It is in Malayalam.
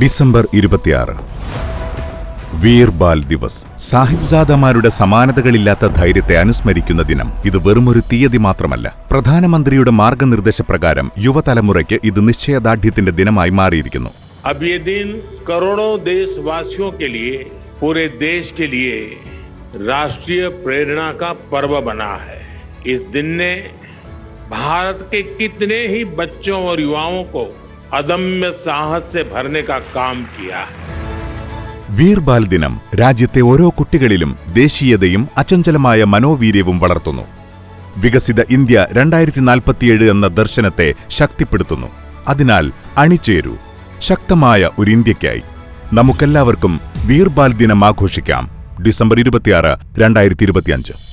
ഡിസംബർ 26 വീർ ബാൽ ദിവസ്. സാഹിബ്സാദമാരുടെ സമാനതകളില്ലാത്ത ധൈര്യത്തെ അനുസ്മരിക്കുന്ന ദിനം. ഇത് വെറുമൊരു തീയതി മാത്രമല്ല. പ്രധാനമന്ത്രിയുടെ മാർഗനിർദ്ദേശപ്രകാരം യുവതലമുറയ്ക്ക് ഇത് നിശ്ചയദാർഢ്യത്തിന്റെ ദിനമായി മാറിയിരിക്കുന്നു. अब ये दिन करोड़ों देशवासियों के लिए, पूरे देश के लिए राष्ट्रीय प्रेरणा का पर्व बना है. इस दिन ने भारत के कितने ही बच्चों और युवाओं को अदम्य साहस से भरने का काम किया है. വീർ ബാൽ ദിനം രാജ്യത്തെ ഓരോ കുട്ടികളിലും ദേശീയതയും അചഞ്ചലമായ മനോവീര്യവും വളർത്തുന്നു. വികസിത ഇന്ത്യ 2047 എന്ന ദർശനത്തെ ശക്തിപ്പെടുത്തുന്നു. അതിനാൽ അണിചേരൂ ശക്തമായ ഒരു ഇന്ത്യയ്ക്കായി. നമുക്കെല്ലാവർക്കും വീർ ബാൽ ദിനം ആഘോഷിക്കാം. ഡിസംബർ 26, 2025.